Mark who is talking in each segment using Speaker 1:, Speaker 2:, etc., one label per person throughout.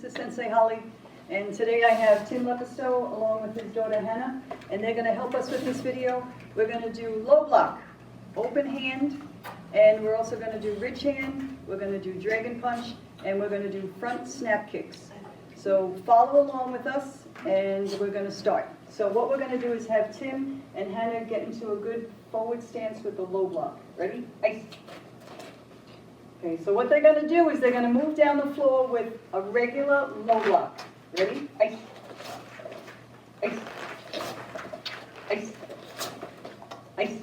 Speaker 1: This is Sensei Holly, and today I have Tim Lepisto along with his daughter Hannah, and they're going to help us with this video. We're going to do low block, open hand, and we're also going to do ridge hand, we're going to do dragon punch, and we're going to do front snap kicks. So follow along with us, and we're going to start. So what we're going to do is have Tim and Hannah get into a good forward stance with the low block. Ready? Ice. Okay, so what they're going to do is they're going to move down the floor with a regular low block. Ready? Ice. Ice. Ice. Ice.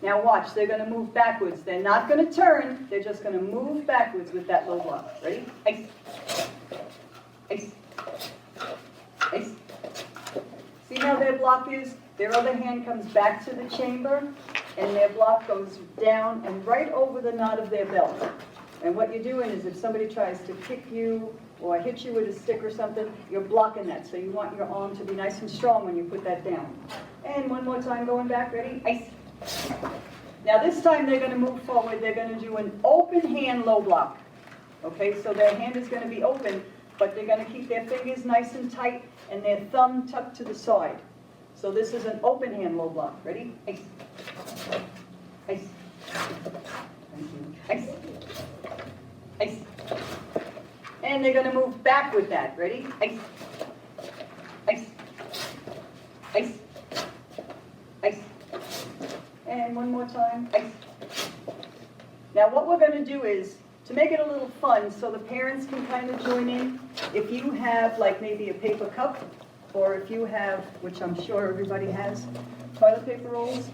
Speaker 1: Now watch, they're going to move backwards. They're not going to turn, they're just going to move backwards with that low block. Ready? Ice. Ice. Ice. See how their block is? Their other hand comes back to the chamber, and their block goes down and right over the knot of their belt. And what you're doing is if somebody tries to kick you or hit you with a stick or something, you're blocking that. So you want your arm to be nice and strong when you put that down. And one more time, going back. Ready? Ice. Now this time they're going to move forward. They're going to do an open hand low block. Okay, so their hand is going to be open, but they're going to keep their fingers nice and tight and their thumb tucked to the side. So this is an open hand low block. Ready? Ice. Ice. Ice. Ice. And they're going to move back with that. Ready? Ice. Ice. Ice. Ice. And one more time. Ice. Now what we're going to do is, to make it a little fun so the parents can kind of join in, if you have like maybe a paper cup, or if you have, which I'm sure everybody has, toilet paper rolls,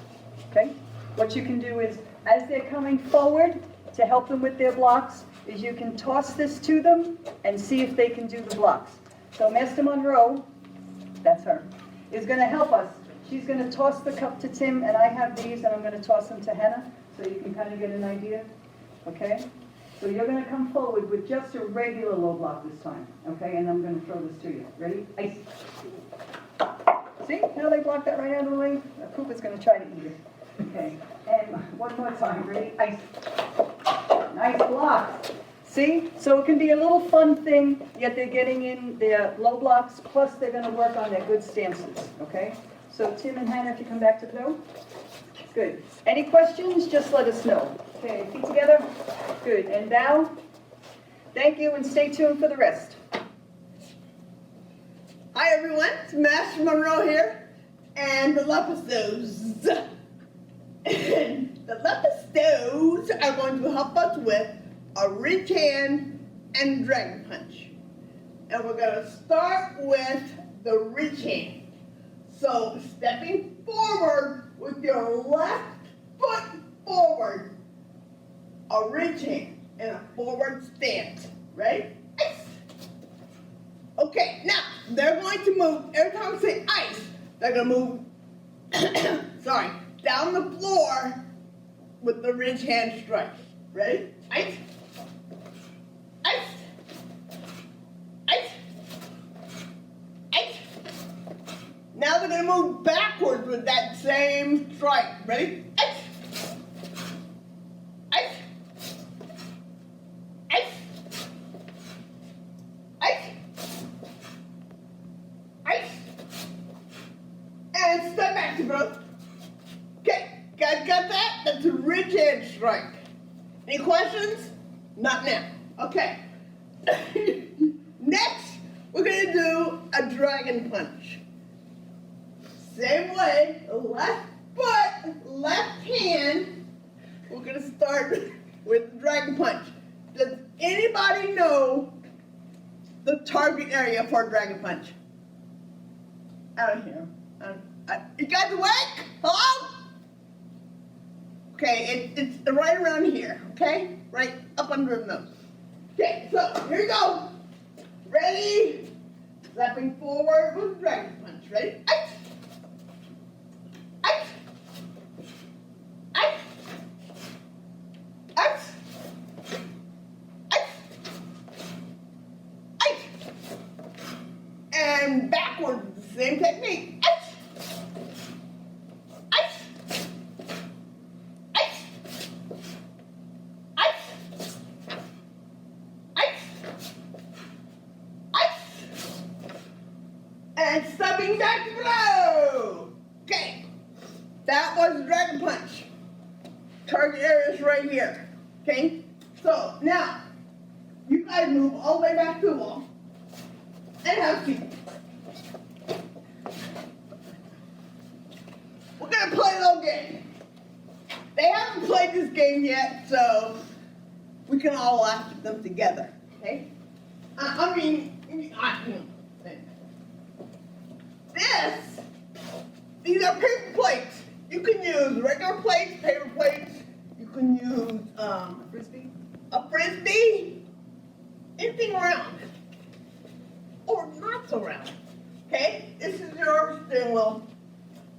Speaker 1: okay? What you can do is, as they're coming forward to help them with their blocks, is you can toss this to them and see if they can do the blocks. So Master Monroe, that's her, is going to help us. She's going to toss the cup to Tim, and I have these, and I'm going to toss them to Hannah, so you can kind of get an idea, okay? So you're going to come forward with just a regular low block this time, okay? And I'm going to throw this to you. Ready? Ice. See how they blocked that right out of the way? Poop is going to try to eat it. Okay. And one more time. Ready? Ice. Nice block. See? So it can be a little fun thing, yet they're getting in their low blocks, plus they're going to work on their good stances, okay? So Tim and Hannah, if you come back to the go. Good. Any questions? Just let us know. Okay, feet together. Good. And bow. Thank you, and stay tuned for the rest.
Speaker 2: Hi everyone, it's Master Monroe here, and the Lepistos. The Lepistos are going to help us with a ridge hand and dragon punch. And we're going to start with the ridge hand. So stepping forward with your left foot forward, a ridge hand in a forward stance. Ready? Ice. Okay, now they're going to move, every time we say ice, they're going to move, sorry, down the floor with the ridge hand strike. Ready? Ice. Ice. Ice. Ice. Now they're going to move backwards with that same strike. Ready? Ice. Ice. Ice. Ice. Ice. And step back to bro. Okay, guys got that? That's a ridge hand strike. Any questions? Not now. Okay. Next, we're going to do a dragon punch. Same way, left foot, left hand. We're going to start with the dragon punch. Does anybody know the target area for a dragon punch? Out here. You guys awake? Hello? Okay, it's right around here, okay? Right up under the nose. Okay, so here you go. Ready? Stepping forward with dragon punch. Ready? Ice. Ice. Ice. Ice. Ice. Ice. And backwards, the same technique. Ice. Ice. Ice. Ice. Ice. swing back to blow. Okay, that was dragon punch. Target area is right here. Okay, so now you guys move all the way back to the wall and have a seat. We're gonna play a little game. They haven't played this game yet, so we can all laugh at them together. Okay? These are paper plates. You can use regular plates, paper plates. You can use
Speaker 1: Frisbee?
Speaker 2: a frisbee, anything round, or not so round. Okay? This is your steering wheel.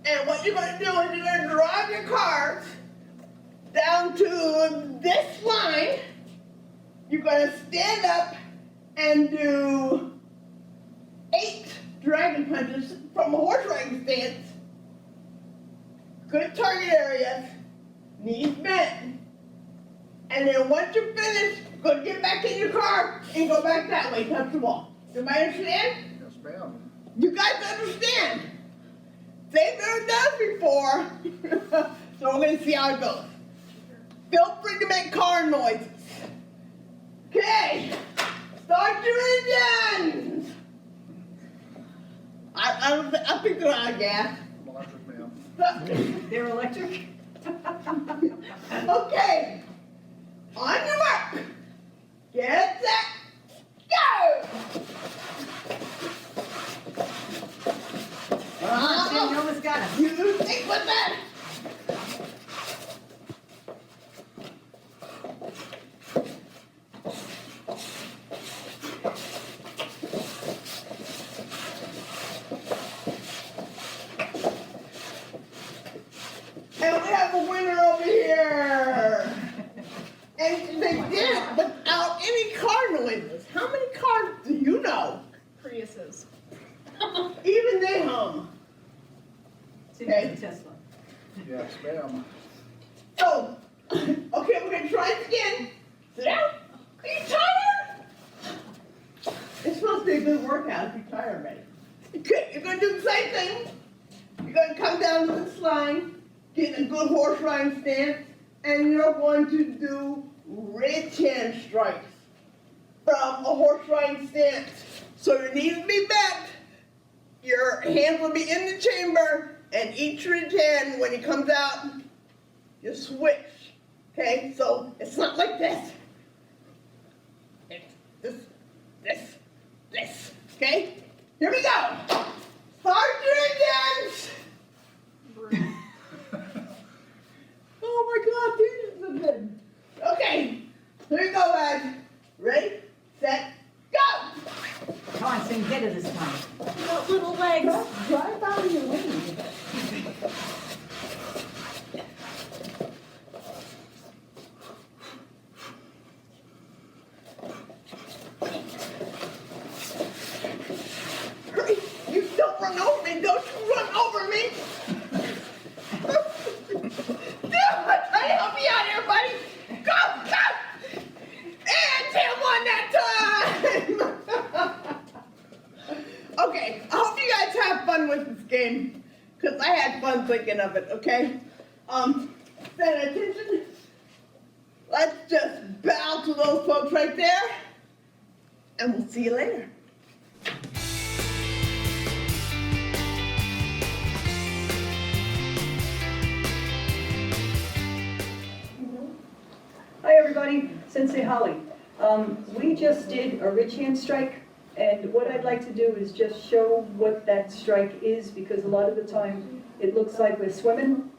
Speaker 2: And what you're going to do is you're going to drive your cars down to this line. You're going to stand up and do 8 dragon punches from a horse riding stance. Good target areas, knees bent. And then once you're finished, you're going to get back in your car and go back that way, touch the wall. Everybody understand?
Speaker 3: Yes, ma'am.
Speaker 2: You guys understand? They've never done it before, so we're going to see how it goes. Feel free to make car noises. Okay, start your engines. I think they're out of gas.
Speaker 3: I'm electric, ma'am.
Speaker 1: They're electric?
Speaker 2: Okay, on your mark. Get set, go!
Speaker 1: Tim, you almost got us.
Speaker 2: You think with that? And we have a winner over here. And they did it without any car noises. How many cars do you know?
Speaker 4: Priuses.
Speaker 2: Even they hum.
Speaker 1: Tim has a Tesla.
Speaker 3: Yes, ma'am.
Speaker 2: So, okay, we're gonna try it again. Sit down. Are you tired? It's supposed to be a good workout if you're tired already. Okay, you're gonna do the same thing. You're gonna come down to this line, get in a good horse riding stance, and you're going to do rich hand strikes from a horse riding stance. So your knees will be bent, your hands will be in the chamber, and each rich hand, when he comes out, you switch. Okay, so it's not like this. It's this. Okay, here we go. Start your engines. Oh my God, these are good. Okay, here we go, guys. Ready, set, go.
Speaker 1: Come on, Tim, get it this time.
Speaker 4: Got little legs.
Speaker 1: Drive out of your lane.
Speaker 2: Hurry, you don't run over me. Don't you run over me. I'm trying to help you out here, buddy. Go. And Tim won that time. Okay, I hope you guys have fun with this game, because I had fun thinking of it, okay? Pay attention. Let's just bow to those folks right there, and we'll see you later.
Speaker 1: Hi everybody, Sensei Holly. We just did a rich hand strike, and what I'd like to do is just show what that strike is, because a lot of the time it looks like we're swimming,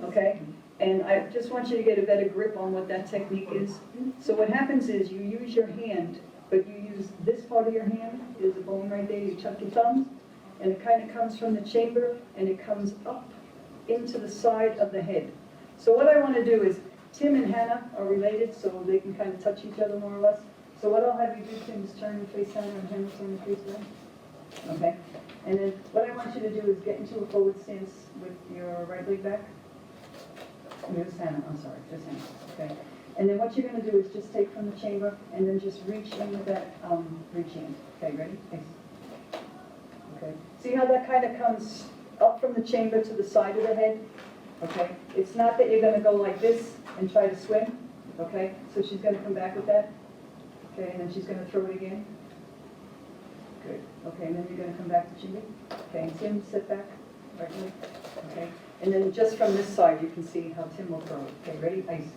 Speaker 1: okay? And I just want you to get a better grip on what that technique is. So what happens is you use your hand, but you use this part of your hand, there's a bone right there, you tuck your thumbs, and it kind of comes from the chamber, and it comes up into the side of the head. So what I want to do is, Tim and Hannah are related, so they can kind of touch each other more or less. So what I'll have you do, Tim, is turn and face Hannah, and Hannah turn and face them. Okay? And then what I want you to do is get into a forward stance with your right leg back. Here's Hannah, I'm sorry, just Hannah, okay? And then what you're gonna do is just take from the chamber, and then just reach in with that reach hand. Okay, ready? Face. Okay, see how that kind of comes up from the chamber to the side of the head? Okay, it's not that you're gonna go like this and try to swim, okay? So she's gonna come back with that, okay, and then she's gonna throw it again. Good, okay, and then you're gonna come back to Jimmy. Okay, and Tim, sit back, right leg, okay? And then just from this side, you can see how Tim will throw it. Okay, ready, ice.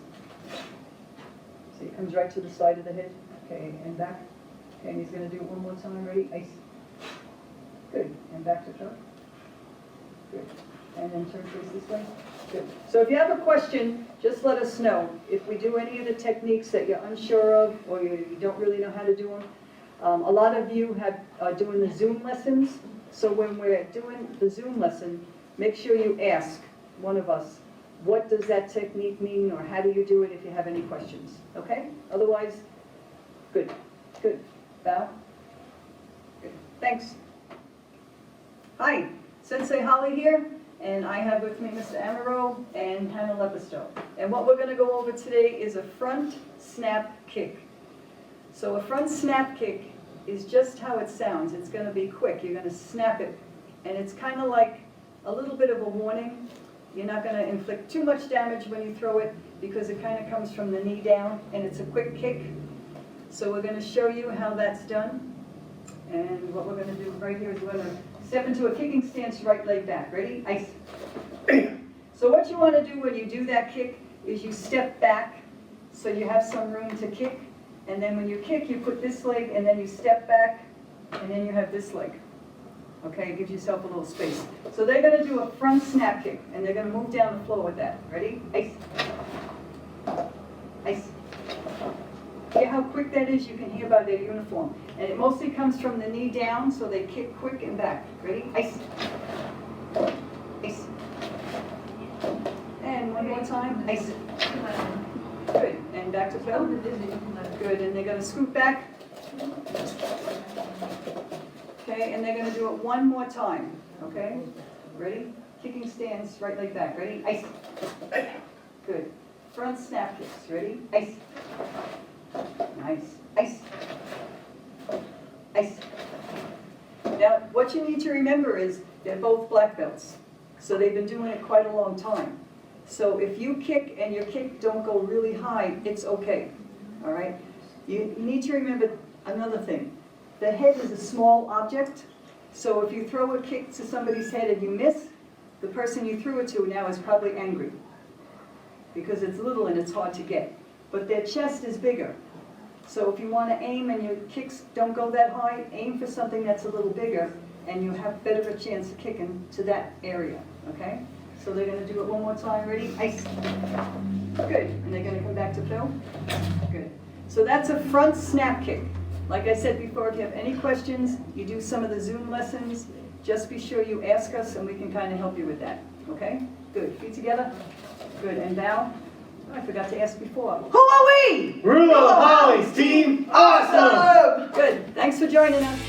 Speaker 1: So he comes right to the side of the head, okay, and back. Okay, and he's gonna do it one more time, ready, ice. Good, and back to throw. Good, and then turn face this way. Good. So if you have a question, just let us know. If we do any of the techniques that you're unsure of, or you don't really know how to do them, a lot of you are doing the Zoom lessons, so when we're doing the Zoom lesson, make sure you ask one of us, what does that technique mean, or how do you do it if you have any questions, okay? Otherwise, good, good. Bow. Good, thanks. Hi, Sensei Holly here, and I have with me Mr. Amaro and Hannah Lepisto. And what we're going to go over today is a front snap kick. So a front snap kick is just how it sounds. It's going to be quick. You're going to snap it, and it's kind of like a little bit of a warning. You're not going to inflict too much damage when you throw it because it kind of comes from the knee down, and it's a quick kick. So we're going to show you how that's done. And what we're going to do right here is we're going to step into a kicking stance, right leg back. Ready? Ice. So what you want to do when you do that kick is you step back so you have some room to kick. And then when you kick, you put this leg, and then you step back, and then you have this leg. Okay, give yourself a little space. So they're going to do a front snap kick, and they're going to move down the floor with that. Ready? Ice. Ice. Hear how quick that is? You can hear by their uniform. And it mostly comes from the knee down, so they kick quick and back. Ready? Ice. Ice. And one more time. Ice. Good. And back to Phil. Good. And they're going to scoot back. Okay, and they're going to do it one more time. Okay? Ready? Kicking stance, right leg back. Ready? Ice. Good. Front snap kicks. Ready? Ice. Nice. Ice. Ice. Now, what you need to remember is they're both black belts. So they've been doing it quite a long time. So if you kick and your kick don't go really high, it's okay. All right? You need to remember another thing. The head is a small object. So if you throw a kick to somebody's head and you miss, the person you threw it to now is probably angry because it's little and it's hard to get. But their chest is bigger. So if you want to aim and your kicks don't go that high, aim for something that's a little bigger and you have better of a chance of kicking to that area, okay? So they're going to do it one more time. Ready? Ice. Good. And they're going to come back to Phil. Good. So that's a front snap kick. Like I said before, if you have any questions, you do some of the Zoom lessons, just be sure you ask us and we can kind of help you with that, okay? Good. Feet together. Good. And bow. Oh, I forgot to ask before. Who are we?
Speaker 5: Rouleau-Holley's team, awesome!
Speaker 1: Good. Thanks for joining us.